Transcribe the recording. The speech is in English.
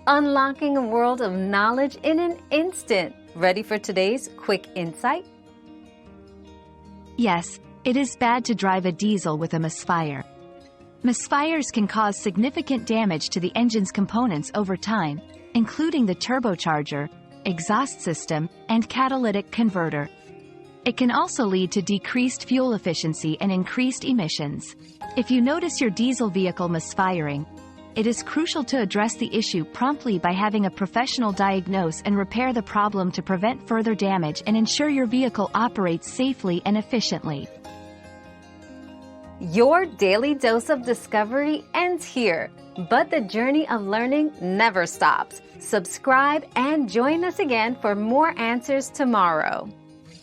unlocking a world of knowledge in an instant. Ready for today's quick insight? Yes, it is bad to drive a diesel with a misfire. Misfires can cause significant damage to the engine's components over time, including the turbocharger, exhaust system, and catalytic converter. It can also lead to decreased fuel efficiency and increased emissions. If you notice your diesel vehicle misfiring, it is crucial to address the issue promptly by having a professional diagnose and repair the problem to prevent further damage and ensure your vehicle operates safely and efficiently. Your daily dose of discovery ends here, but the journey of learning never stops. Subscribe and join us again for more answers tomorrow.